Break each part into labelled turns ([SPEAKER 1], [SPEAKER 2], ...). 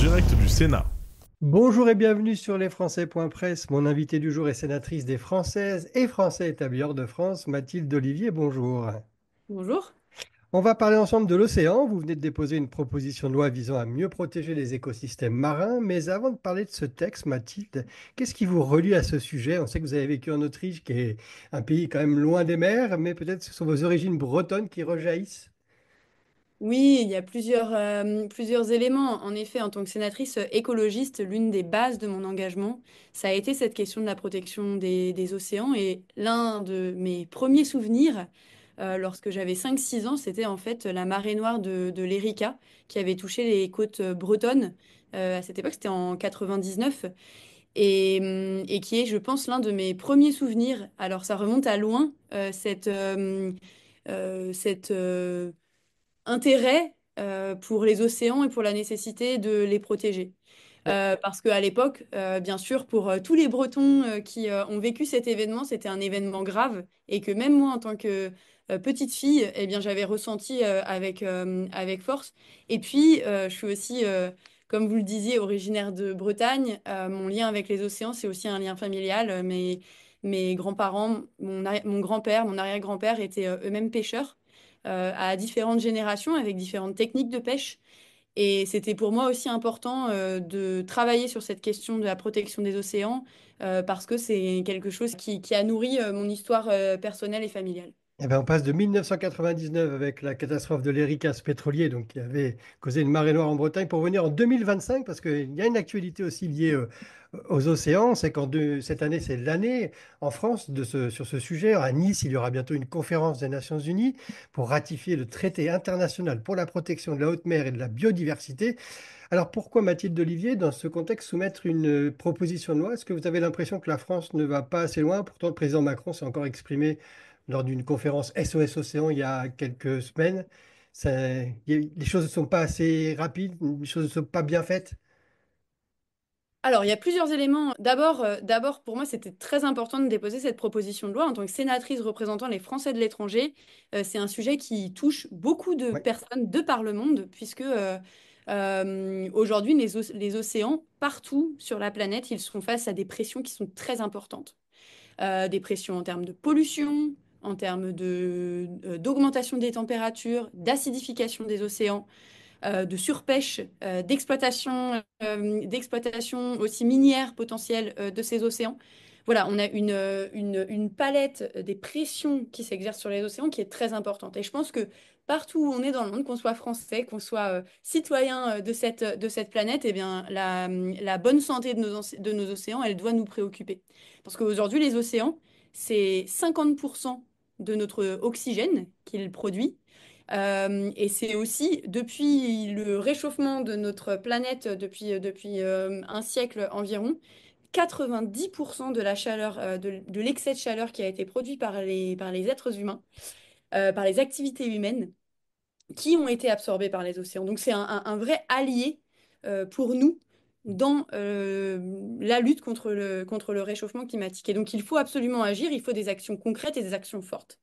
[SPEAKER 1] direct du Sénat.
[SPEAKER 2] Bonjour et bienvenue sur lesfrançais.press. Mon invité du jour est sénatrice des Françaises et Français établis hors de France, Mathilde Olivier. Bonjour.
[SPEAKER 3] Bonjour.
[SPEAKER 2] On va parler ensemble de l'océan. Vous venez de déposer une proposition de loi visant à mieux protéger les écosystèmes marins. Mais avant de parler de ce texte, Mathilde, qu'est-ce qui vous relie à ce sujet? On sait que vous avez vécu en Autriche, qui est un pays quand même loin des mers, mais peut-être ce sont vos origines bretonnes qui rejaillissent.
[SPEAKER 3] Oui, il y a plusieurs éléments. En effet, en tant que sénatrice écologiste, l'une des bases de mon engagement, ça a été cette question de la protection des océans. Et l'un de mes premiers souvenirs, lorsque j'avais 5 6 ans, c'était en fait la marée noire de l'Erika qui avait touché les côtes bretonnes. À cette époque, c'était en 99. Et qui est, je pense, l'un de mes premiers souvenirs. Alors, ça remonte à loin, cette intérêt pour les océans et pour la nécessité de les protéger. Parce qu'à l'époque, bien sûr, pour tous les Bretons qui ont vécu cet événement, c'était un événement grave et que même moi, en tant que petite fille, eh bien, j'avais ressenti avec force. Et puis, je suis aussi, comme vous le disiez, originaire de Bretagne. Mon lien avec les océans, c'est aussi un lien familial. Mes grands-parents, mon grand-père, mon arrière-grand-père étaient eux-mêmes pêcheurs à différentes générations avec différentes techniques de pêche. Et c'était pour moi aussi important de travailler sur cette question de la protection des océans parce que c'est quelque chose qui a nourri mon histoire personnelle et familiale.
[SPEAKER 2] Eh ben, on passe de 1999 avec la catastrophe de l'Erika, ce pétrolier, donc, qui avait causé une marée noire en Bretagne, pour venir en 2025, parce qu'il y a une actualité aussi liée aux océans. C'est cette année, c'est l'année en France sur ce sujet. À Nice, il y aura bientôt une conférence des Nations Unies pour ratifier le traité international pour la protection de la haute mer et de la biodiversité. Alors pourquoi Mathilde Olivier, dans ce contexte, soumettre une proposition de loi? Est-ce que vous avez l'impression que la France ne va pas assez loin? Pourtant, le président Macron s'est encore exprimé lors d'une conférence SOS Océan il y a quelques semaines. Les choses ne sont pas assez rapides, les choses ne sont pas bien faites.
[SPEAKER 3] Alors, il y a plusieurs éléments. D'abord, pour moi, c'était très important de déposer cette proposition de loi en tant que sénatrice représentant les Français de l'étranger. C'est un sujet qui touche beaucoup de
[SPEAKER 2] Oui.
[SPEAKER 3] personnes de par le monde, puisque aujourd'hui, les océans, partout sur la planète, ils sont face à des pressions qui sont très importantes. Des pressions en termes de pollution, en termes d'augmentation des températures, d'acidification des océans de surpêche, d'exploitation aussi minière potentielle de ces océans. Voilà, on a une palette des pressions qui s'exercent sur les océans qui est très importante. Et je pense que partout où on est dans le monde, qu'on soit français, qu'on soit citoyen de cette planète, eh bien, la bonne santé de nos océans, elle doit nous préoccuper. Parce qu'aujourd'hui, les océans, c'est 50% de notre oxygène qu'ils produisent. Et c'est aussi depuis le réchauffement de notre planète, depuis un siècle environ, 90% de la chaleur, de l'excès de chaleur qui a été produit par les êtres humains, par les activités humaines, qui ont été absorbés par les océans. Donc c'est un vrai allié pour nous dans la lutte contre le réchauffement climatique. Et donc il faut absolument agir, il faut des actions concrètes et des actions fortes.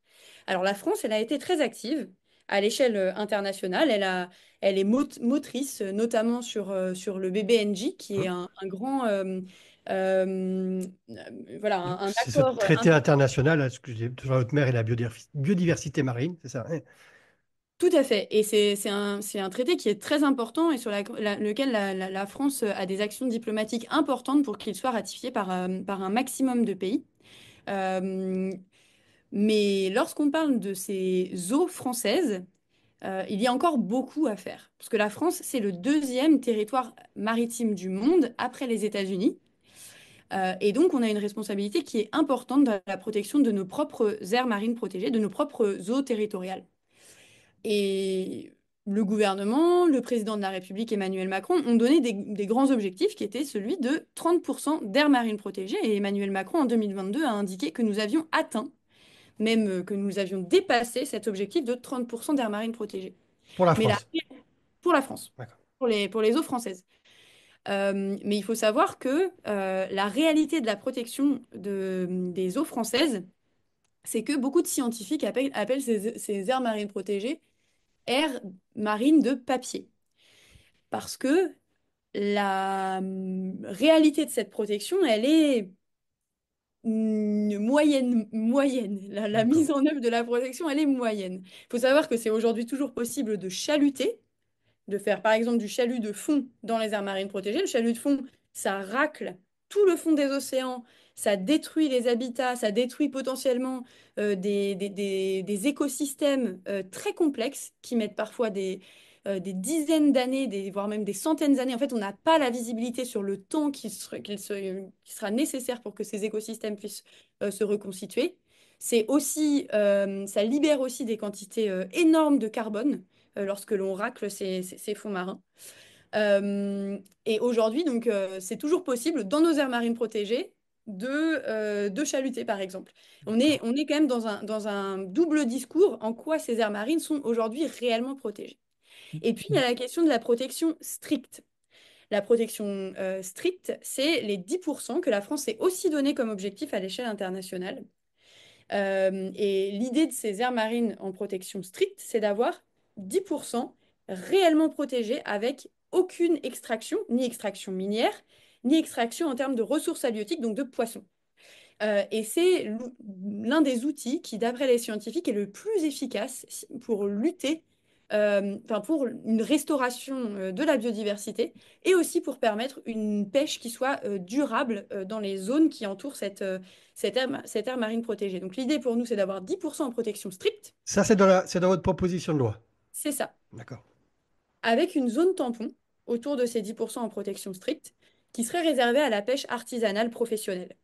[SPEAKER 3] Alors la France, elle a été très active à l'échelle internationale. Elle est motrice, notamment sur le BBNJ, qui est
[SPEAKER 2] Hum.
[SPEAKER 3] un grand, euh, voilà, un
[SPEAKER 2] C'est ce
[SPEAKER 3] accord.
[SPEAKER 2] traité international sur la haute mer et la biodiversité marine, c'est ça, hein?
[SPEAKER 3] Tout à fait. Et c'est un traité qui est très important et sur lequel la France a des actions diplomatiques importantes pour qu'il soit ratifié par un maximum de pays. Euh, mais lorsqu'on parle de ces eaux françaises, il y a encore beaucoup à faire. Parce que la France, c'est le deuxième territoire maritime du monde après les États-Unis. Et donc, on a une responsabilité qui est importante dans la protection de nos propres aires marines protégées, de nos propres eaux territoriales. Et le gouvernement, le président de la République, Emmanuel Macron, ont donné des grands objectifs qui étaient celui de 30% d'aires marines protégées. Et Emmanuel Macron, en 2022, a indiqué que nous avions atteint, même que nous avions dépassé cet objectif de 30% d'aires marines protégées.
[SPEAKER 2] Pour la
[SPEAKER 3] Mais là,
[SPEAKER 2] France.
[SPEAKER 3] pour la France,
[SPEAKER 2] D'accord.
[SPEAKER 3] pour les eaux françaises. Mais il faut savoir que la réalité de la protection des eaux françaises, c'est que beaucoup de scientifiques appellent ces aires marines protégées aires marines de papier. Parce que La réalité de cette protection, elle est moyenne. La
[SPEAKER 2] D'accord.
[SPEAKER 3] mise en œuvre de la protection, elle est moyenne. Il faut savoir que c'est aujourd'hui toujours possible de chaluter, de faire par exemple du chalut de fond dans les aires marines protégées. Le chalut de fond, ça racle tout le fond des océans, ça détruit les habitats, ça détruit potentiellement des écosystèmes très complexes qui mettent parfois des dizaines d'années, voire même des centaines d'années. En fait, on n'a pas la visibilité sur le temps qui sera nécessaire pour que ces écosystèmes puissent se reconstituer. Ça libère aussi des quantités énormes de carbone lorsque l'on racle ces fonds marins. Euh, et aujourd'hui, donc, c'est toujours possible dans nos aires marines protégées de chaluter, par exemple.
[SPEAKER 2] D'accord.
[SPEAKER 3] On est quand même dans un double discours en quoi ces aires marines sont aujourd'hui réellement protégées. Et puis, il y a la question de la protection stricte. La protection stricte, c'est les 10% que la France s'est aussi donné comme objectif à l'échelle internationale. Et l'idée de ces aires marines en protection stricte, c'est d'avoir 10% réellement protégés avec aucune extraction, ni extraction minière, ni extraction en termes de ressources halieutiques, donc de poissons. Et c'est l'un des outils qui, d'après les scientifiques, est le plus efficace pour lutter, enfin pour une restauration de la biodiversité et aussi pour permettre une pêche qui soit durable dans les zones qui entourent cette aire marine protégée. Donc l'idée pour nous, c'est d'avoir 10% en protection stricte,
[SPEAKER 2] Ça, c'est dans votre proposition de loi.
[SPEAKER 3] c'est ça,
[SPEAKER 2] D'accord.
[SPEAKER 3] avec une zone tampon autour de ces 10% en protection stricte qui serait réservée à la pêche artisanale professionnelle,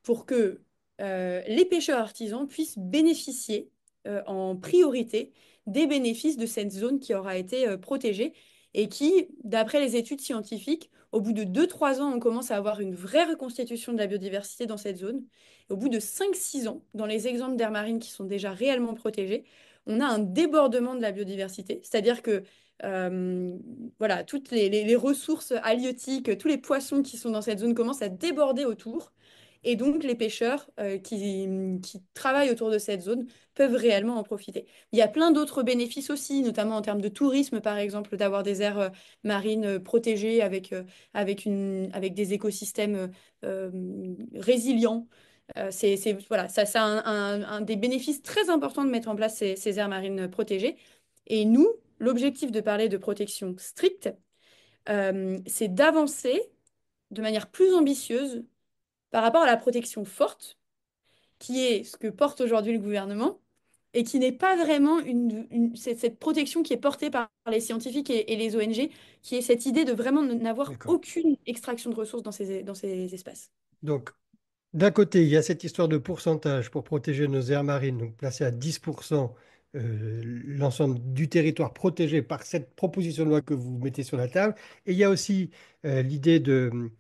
[SPEAKER 3] pour que les pêcheurs artisans puissent bénéficier en priorité des bénéfices de cette zone qui aura été protégée et qui, d'après les études scientifiques, au bout de 2 3 ans, on commence à avoir une vraie reconstitution de la biodiversité dans cette zone. Et au bout de 5 6 ans, dans les exemples d'aires marines qui sont déjà réellement protégées, on a un débordement de la biodiversité, c'est-à-dire que euh, voilà, toutes les ressources halieutiques, tous les poissons qui sont dans cette zone commencent à déborder autour. Et donc, les pêcheurs qui travaillent autour de cette zone peuvent réellement en profiter. Il y a plein d'autres bénéfices aussi, notamment en termes de tourisme, par exemple, d'avoir des aires marines protégées avec des écosystèmes résilients. Voilà, ça a un des bénéfices très importants de mettre en place ces aires marines protégées. Et nous, l'objectif de parler de protection stricte, c'est d'avancer de manière plus ambitieuse par rapport à la protection forte, qui est ce que porte aujourd'hui le gouvernement, et qui n'est pas vraiment cette protection qui est portée par les scientifiques et les ONG, qui est cette idée de vraiment n'avoir
[SPEAKER 2] D'accord.
[SPEAKER 3] aucune extraction de ressources dans ces espaces.
[SPEAKER 2] Donc, d'un côté, il y a cette histoire de pourcentage pour protéger nos aires marines, donc placer à 10% l'ensemble du territoire protégé par cette proposition de loi que vous mettez sur la table. Et il y a aussi l'idée de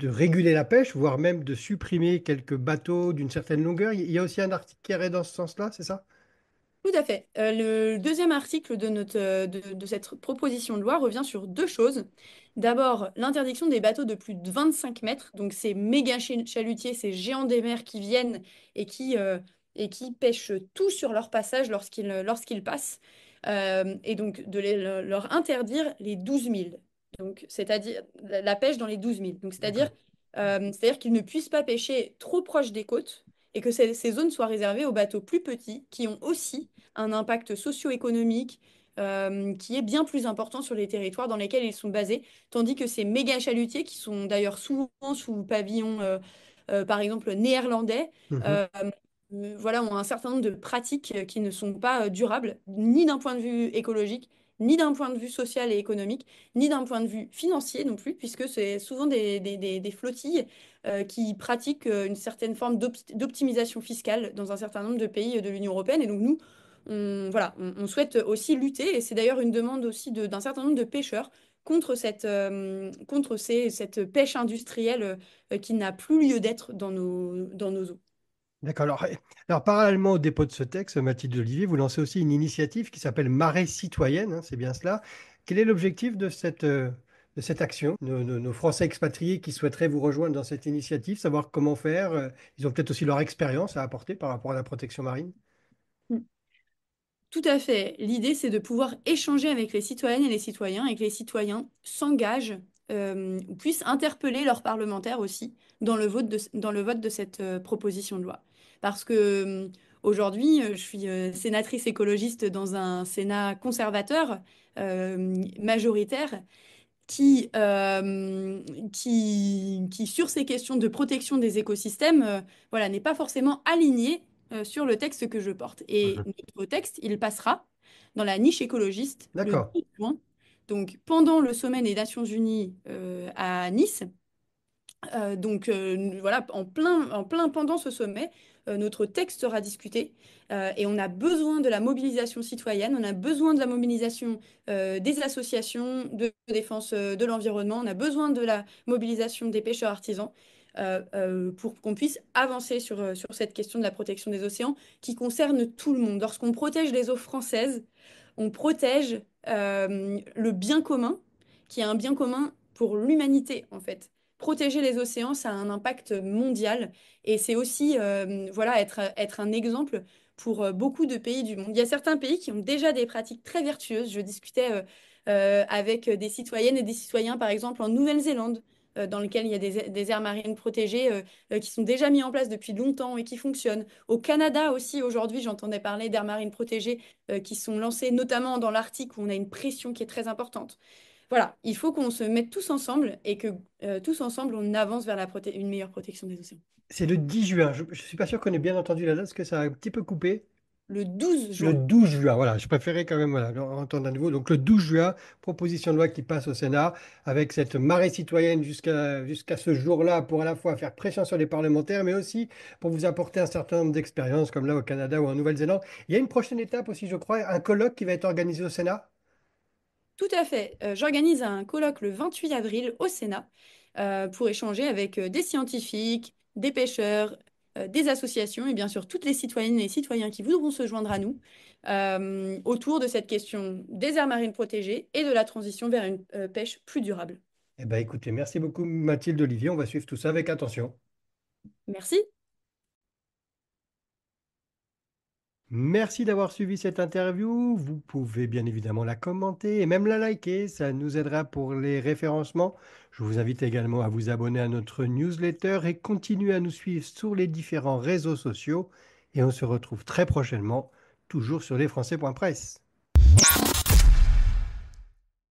[SPEAKER 2] réguler la pêche, voire même de supprimer quelques bateaux d'une certaine longueur. Il y a aussi un article qui irait dans ce sens-là, c'est ça?
[SPEAKER 3] Tout à fait. Le deuxième article de cette proposition de loi revient sur deux choses. D'abord, l'interdiction des bateaux de plus de 25 mètres, donc ces méga chalutiers, ces géants des mers qui viennent et qui pêchent tout sur leur passage lorsqu'ils passent, et donc leur interdire les 12 000. Donc, c'est-à-dire la pêche dans les 12 000. Donc,
[SPEAKER 2] D'accord.
[SPEAKER 3] c'est-à-dire qu'ils ne puissent pas pêcher trop proche des côtes et que ces zones soient réservées aux bateaux plus petits qui ont aussi un impact socio-économique qui est bien plus important sur les territoires dans lesquels ils sont basés, tandis que ces méga chalutiers, qui sont d'ailleurs souvent sous pavillon, par exemple, néerlandais,
[SPEAKER 2] Mhm.
[SPEAKER 3] euh, voilà, ont un certain nombre de pratiques qui ne sont pas durables, ni d'un point de vue écologique, ni d'un point de vue social et économique, ni d'un point de vue financier non plus, puisque c'est souvent des flottilles qui pratiquent une certaine forme d'optimisation fiscale dans un certain nombre de pays de l'Union européenne. Et donc nous, voilà, on souhaite aussi lutter, et c'est d'ailleurs une demande aussi d'un certain nombre de pêcheurs contre cette pêche industrielle qui n'a plus lieu d'être dans nos eaux.
[SPEAKER 2] D'accord. Alors, parallèlement au dépôt de ce texte, Mathilde Olivier, vous lancez aussi une initiative qui s'appelle Marée citoyenne, hein, c'est bien cela. Quel est l'objectif de cette action? Nos Français expatriés qui souhaiteraient vous rejoindre dans cette initiative, savoir comment faire, ils ont peut-être aussi leur expérience à apporter par rapport à la protection marine.
[SPEAKER 3] Tout à fait. L'idée, c'est de pouvoir échanger avec les citoyennes et les citoyens et que les citoyens s'engagent puissent interpeller leurs parlementaires aussi dans le vote de cette proposition de loi. Parce que aujourd'hui, je suis sénatrice écologiste dans un Sénat conservateur, majoritaire, qui, sur ces questions de protection des écosystèmes, voilà, n'est pas forcément aligné sur le texte que je porte. Et
[SPEAKER 2] Mhm.
[SPEAKER 3] notre texte, il passera dans la niche écologiste le
[SPEAKER 2] D'accord.
[SPEAKER 3] 12 juin, donc pendant le sommet des Nations Unies à Nice. Voilà, en plein pendant ce sommet, notre texte sera discuté et on a besoin de la mobilisation citoyenne, on a besoin de la mobilisation des associations de défense de l'environnement, on a besoin de la mobilisation des pêcheurs artisans pour qu'on puisse avancer sur cette question de la protection des océans qui concerne tout le monde. Lorsqu'on protège les eaux françaises, on protège le bien commun, qui est un bien commun pour l'humanité en fait. Protéger les océans, ça a un impact mondial et c'est aussi voilà, être un exemple pour beaucoup de pays du monde. Il y a certains pays qui ont déjà des pratiques très vertueuses. Je discutais avec des citoyennes et des citoyens, par exemple, en Nouvelle-Zélande, dans lequel il y a des aires marines protégées qui sont déjà mis en place depuis longtemps et qui fonctionnent. Au Canada aussi, aujourd'hui, j'entendais parler d'aires marines protégées qui sont lancées notamment dans l'Arctique où on a une pression qui est très importante. Voilà, il faut qu'on se mette tous ensemble et que tous ensemble, on avance vers une meilleure protection des océans.
[SPEAKER 2] C'est le 10 juin. Je ne suis pas sûr qu'on ait bien entendu la date parce que ça a un petit peu coupé.
[SPEAKER 3] Le 12
[SPEAKER 2] Le
[SPEAKER 3] juin.
[SPEAKER 2] 12 juin, voilà, je préférais quand même voilà, entendre à nouveau. Donc le 12 juin, proposition de loi qui passe au Sénat avec cette marée citoyenne jusqu'à ce jour-là pour à la fois faire pression sur les parlementaires, mais aussi pour vous apporter un certain nombre d'expériences comme là au Canada ou en Nouvelle-Zélande. Il y a une prochaine étape aussi, je crois, un colloque qui va être organisé au Sénat.
[SPEAKER 3] Tout à fait. J'organise un colloque le 28 avril au Sénat pour échanger avec des scientifiques, des pêcheurs, des associations et bien sûr toutes les citoyennes et citoyens qui voudront se joindre à nous autour de cette question des aires marines protégées et de la transition vers une pêche plus durable.
[SPEAKER 2] Eh bien, écoutez, merci beaucoup Mathilde Olivier. On va suivre tout ça avec attention.
[SPEAKER 3] Merci.
[SPEAKER 2] Merci d'avoir suivi cette interview. Vous pouvez bien évidemment la commenter et même la liker. Ça nous aidera pour les référencements. Je vous invite également à vous abonner à notre newsletter et continuer à nous suivre sur les différents réseaux sociaux. Et on se retrouve très prochainement, toujours sur lesfrançais.press.